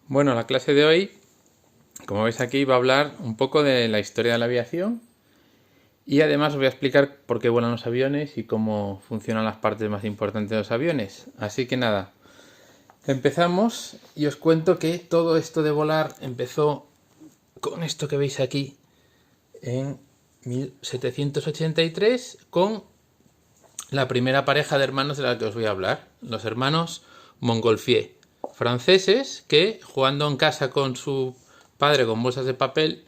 Bueno, la clase de hoy, como veis aquí, va a hablar un poco de la historia de la aviación y además os voy a explicar por qué vuelan los aviones y cómo funcionan las partes más importantes de los aviones. Así que nada, empezamos y os cuento que todo esto de volar empezó con esto que veis aquí en 1783 con la primera pareja de hermanos de la que os voy a hablar, los hermanos Montgolfier, franceses que jugando en casa con su padre con bolsas de papel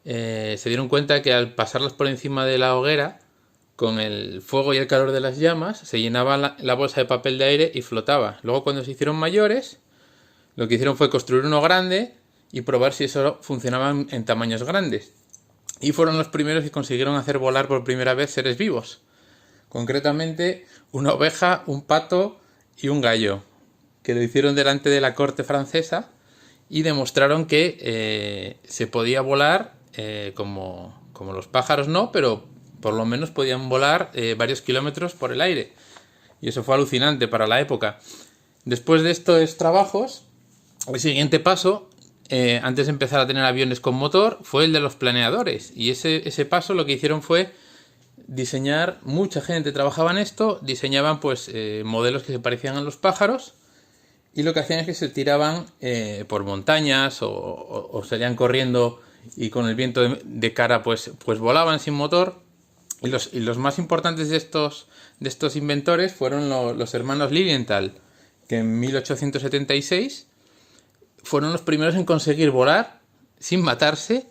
se dieron cuenta que al pasarlas por encima de la hoguera con el fuego y el calor de las llamas se llenaba la bolsa de papel de aire y flotaba. Luego cuando se hicieron mayores lo que hicieron fue construir uno grande y probar si eso funcionaba en tamaños grandes, y fueron los primeros que consiguieron hacer volar por primera vez seres vivos. Concretamente, una oveja, un pato y un gallo, que lo hicieron delante de la corte francesa y demostraron que se podía volar como los pájaros no, pero por lo menos podían volar varios kilómetros por el aire. Y eso fue alucinante para la época. Después de estos trabajos, el siguiente paso, antes de empezar a tener aviones con motor, fue el de los planeadores. Y ese paso lo que hicieron fue diseñar, mucha gente trabajaba en esto, diseñaban pues modelos que se parecían a los pájaros y lo que hacían es que se tiraban por montañas o salían corriendo y con el viento de cara pues volaban sin motor. Y los más importantes de estos inventores fueron los hermanos Lilienthal, que en 1876 fueron los primeros en conseguir volar sin matarse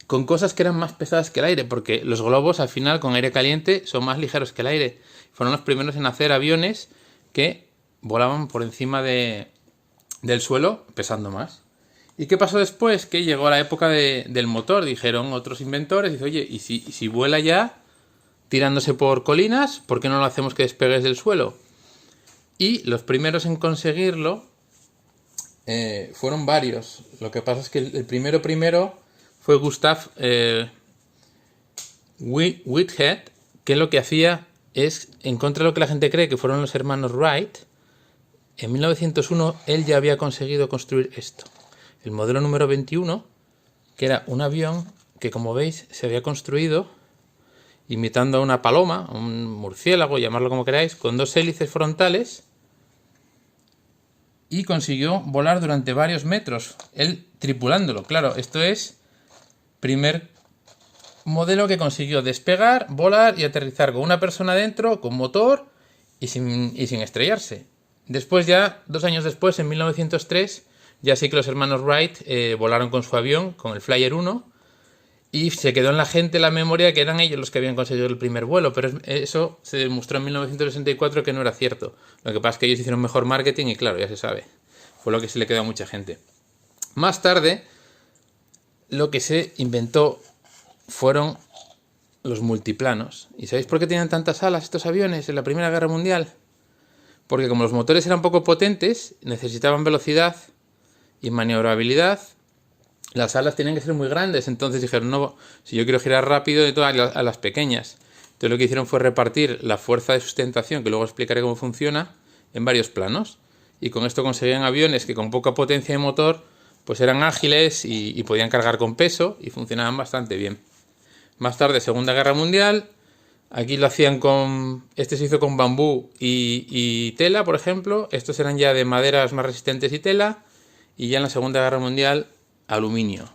con cosas que eran más pesadas que el aire, porque los globos al final con aire caliente son más ligeros que el aire. Fueron los primeros en hacer aviones que volaban por encima del suelo pesando más. ¿Y qué pasó después? Que llegó la época del motor. Dijeron otros inventores, dice, oye, ¿y si vuela ya tirándose por colinas? ¿Por qué no lo hacemos que despegues del suelo? Y los primeros en conseguirlo fueron varios. Lo que pasa es que el primero fue Gustav Whitehead, que lo que hacía es, en contra de lo que la gente cree que fueron los hermanos Wright, en 1901 él ya había conseguido construir esto. El modelo número 21, que era un avión que, como veis, se había construido imitando a una paloma, a un murciélago, llamarlo como queráis, con dos hélices frontales, y consiguió volar durante varios metros, él tripulándolo. Claro, esto es primer modelo que consiguió despegar, volar y aterrizar con una persona dentro, con motor y sin estrellarse. Después ya, 2 años después, en 1903, ya sí que los hermanos Wright volaron con su avión, con el Flyer 1, y se quedó en la gente la memoria que eran ellos los que habían conseguido el primer vuelo, pero eso se demostró en 1964 que no era cierto. Lo que pasa es que ellos hicieron mejor marketing y claro, ya se sabe, fue lo que se le quedó a mucha gente. Más tarde, lo que se inventó fueron los multiplanos. ¿Y sabéis por qué tenían tantas alas estos aviones en la Primera Guerra Mundial? Porque como los motores eran poco potentes, necesitaban velocidad y maniobrabilidad, las alas tenían que ser muy grandes. Entonces dijeron, no, si yo quiero girar rápido, de todas a las pequeñas. Entonces lo que hicieron fue repartir la fuerza de sustentación, que luego explicaré cómo funciona, en varios planos. Y con esto conseguían aviones que con poca potencia de motor pues eran ágiles y podían cargar con peso y funcionaban bastante bien. Más tarde, Segunda Guerra Mundial, aquí lo hacían este se hizo con bambú y tela, por ejemplo. Estos eran ya de maderas más resistentes y tela. Y ya en la Segunda Guerra Mundial, aluminio.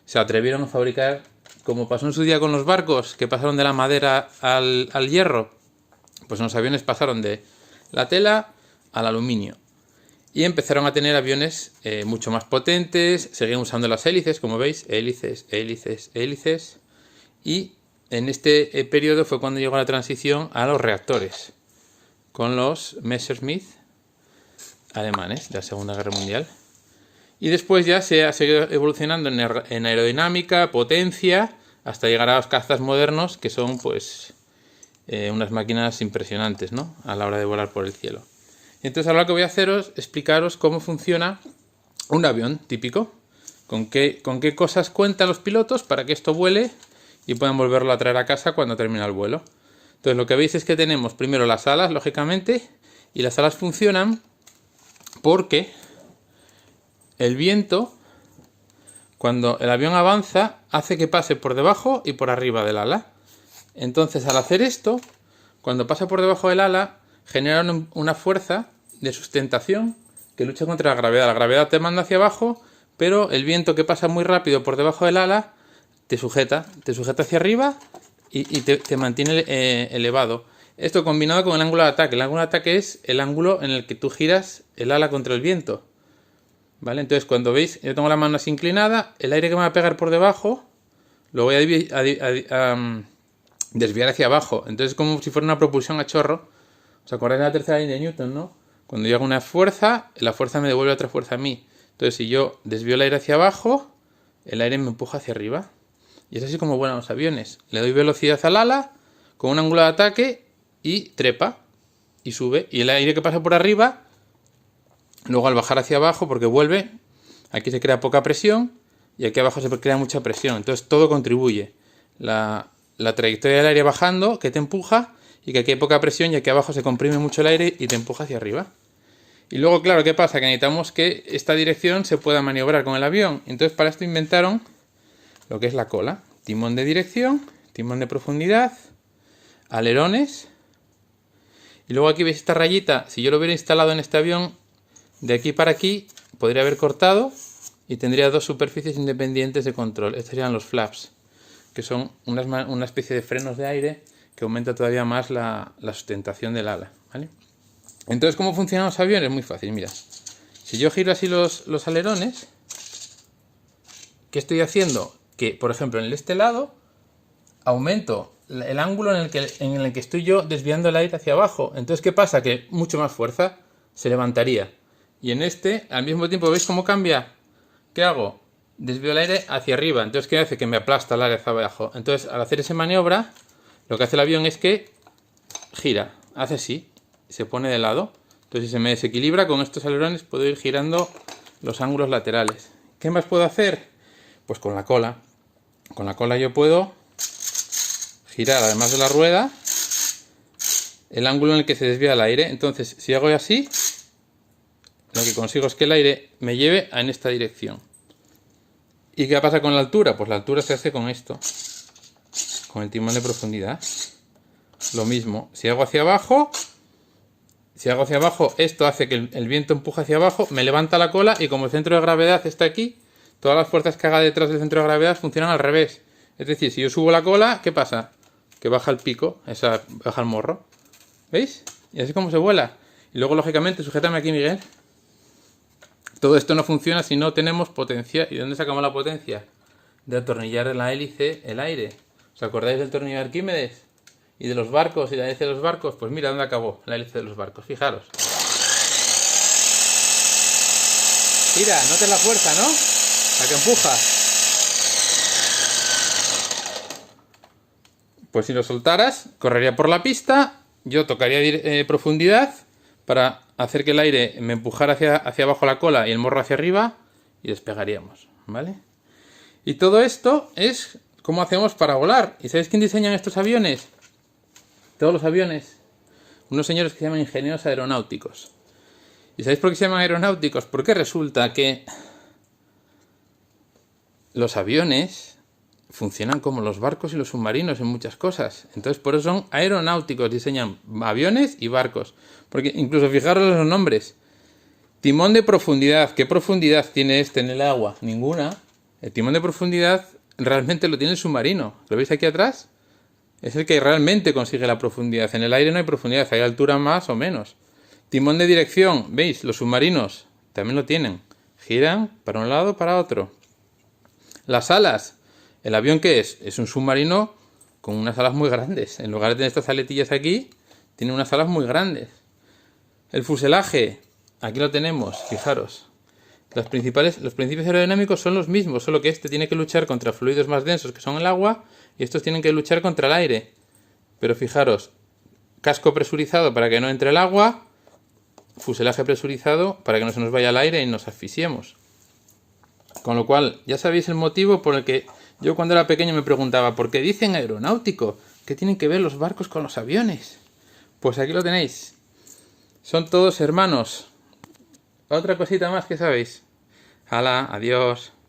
Se atrevieron a fabricar, como pasó en su día con los barcos, que pasaron de la madera al hierro. Pues en los aviones pasaron de la tela al aluminio. Y empezaron a tener aviones mucho más potentes, seguían usando las hélices, como veis, hélices, hélices, hélices. Y en este periodo fue cuando llegó la transición a los reactores, con los Messerschmitt alemanes de la Segunda Guerra Mundial. Y después ya se ha seguido evolucionando en aerodinámica, potencia, hasta llegar a los cazas modernos, que son pues unas máquinas impresionantes, ¿no?, a la hora de volar por el cielo. Entonces ahora lo que voy a hacer es explicaros cómo funciona un avión típico, con qué cosas cuentan los pilotos para que esto vuele y puedan volverlo a traer a casa cuando termina el vuelo. Entonces lo que veis es que tenemos primero las alas, lógicamente, y las alas funcionan porque el viento, cuando el avión avanza, hace que pase por debajo y por arriba del ala. Entonces, al hacer esto, cuando pasa por debajo del ala, genera una fuerza de sustentación que lucha contra la gravedad. La gravedad te manda hacia abajo, pero el viento que pasa muy rápido por debajo del ala te sujeta hacia arriba y te mantiene elevado. Esto combinado con el ángulo de ataque. El ángulo de ataque es el ángulo en el que tú giras el ala contra el viento. ¿Vale? Entonces, cuando veis, yo tengo la mano así inclinada, el aire que me va a pegar por debajo lo voy a desviar hacia abajo. Entonces es como si fuera una propulsión a chorro. ¿Os acordáis de la tercera ley de Newton, no? Cuando yo hago una fuerza, la fuerza me devuelve otra fuerza a mí. Entonces, si yo desvío el aire hacia abajo, el aire me empuja hacia arriba. Y es así como vuelan los aviones. Le doy velocidad al ala con un ángulo de ataque y trepa y sube. Y el aire que pasa por arriba, luego al bajar hacia abajo, porque vuelve, aquí se crea poca presión y aquí abajo se crea mucha presión. Entonces todo contribuye. La trayectoria del aire bajando, que te empuja, y que aquí hay poca presión y aquí abajo se comprime mucho el aire y te empuja hacia arriba. Y luego, claro, ¿qué pasa? Que necesitamos que esta dirección se pueda maniobrar con el avión. Entonces, para esto inventaron lo que es la cola. Timón de dirección, timón de profundidad, alerones. Y luego aquí veis esta rayita. Si yo lo hubiera instalado en este avión, de aquí para aquí, podría haber cortado y tendría dos superficies independientes de control. Estos serían los flaps, que son una especie de frenos de aire que aumenta todavía más la sustentación del ala, ¿vale? Entonces, ¿cómo funcionan los aviones? Muy fácil, mira. Si yo giro así los alerones, ¿qué estoy haciendo? Que, por ejemplo, en este lado, aumento el ángulo en el que estoy yo desviando el aire hacia abajo. Entonces, ¿qué pasa? Que mucho más fuerza se levantaría. Y en este, al mismo tiempo, ¿veis cómo cambia? ¿Qué hago? Desvío el aire hacia arriba. Entonces, ¿qué hace? Que me aplasta el aire hacia abajo. Entonces, al hacer esa maniobra, lo que hace el avión es que gira. Hace así. Se pone de lado. Entonces, si se me desequilibra, con estos alerones puedo ir girando los ángulos laterales. ¿Qué más puedo hacer? Pues con la cola. Con la cola yo puedo girar, además de la rueda, el ángulo en el que se desvía el aire. Entonces, si hago así, lo que consigo es que el aire me lleve en esta dirección. ¿Y qué pasa con la altura? Pues la altura se hace con esto, con el timón de profundidad. Lo mismo, si hago hacia abajo, esto hace que el viento empuje hacia abajo, me levanta la cola y como el centro de gravedad está aquí, todas las fuerzas que haga detrás del centro de gravedad funcionan al revés. Es decir, si yo subo la cola, ¿qué pasa? Que baja el pico, baja el morro. ¿Veis? Y así como se vuela. Y luego, lógicamente, sujétame aquí, Miguel. Todo esto no funciona si no tenemos potencia. ¿Y de dónde sacamos la potencia? De atornillar en la hélice el aire. ¿Os acordáis del tornillo de Arquímedes? Y de los barcos y la hélice de los barcos. Pues mira dónde acabó la hélice de los barcos. Fijaros. Mira, noten la fuerza, ¿no? La que empuja. Pues si lo soltaras, correría por la pista, yo tocaría profundidad para hacer que el aire me empujara hacia abajo la cola y el morro hacia arriba y despegaríamos, ¿vale? Y todo esto es cómo hacemos para volar. ¿Y sabéis quién diseñan estos aviones? Todos los aviones. Unos señores que se llaman ingenieros aeronáuticos. ¿Y sabéis por qué se llaman aeronáuticos? Porque resulta que los aviones funcionan como los barcos y los submarinos en muchas cosas. Entonces, por eso son aeronáuticos. Diseñan aviones y barcos. Porque incluso fijaros en los nombres. Timón de profundidad. ¿Qué profundidad tiene este en el agua? Ninguna. El timón de profundidad realmente lo tiene el submarino. ¿Lo veis aquí atrás? Es el que realmente consigue la profundidad. En el aire no hay profundidad. Hay altura más o menos. Timón de dirección. ¿Veis? Los submarinos también lo tienen. Giran para un lado, para otro. Las alas. ¿El avión qué es? Es un submarino con unas alas muy grandes. En lugar de tener estas aletillas aquí, tiene unas alas muy grandes. El fuselaje. Aquí lo tenemos, fijaros. Los principios aerodinámicos son los mismos, solo que este tiene que luchar contra fluidos más densos que son el agua y estos tienen que luchar contra el aire. Pero fijaros, casco presurizado para que no entre el agua, fuselaje presurizado para que no se nos vaya el aire y nos asfixiemos. Con lo cual, ya sabéis el motivo por el que yo cuando era pequeño me preguntaba ¿por qué dicen aeronáutico? ¿Qué tienen que ver los barcos con los aviones? Pues aquí lo tenéis. Son todos hermanos. Otra cosita más que sabéis. Hala, adiós.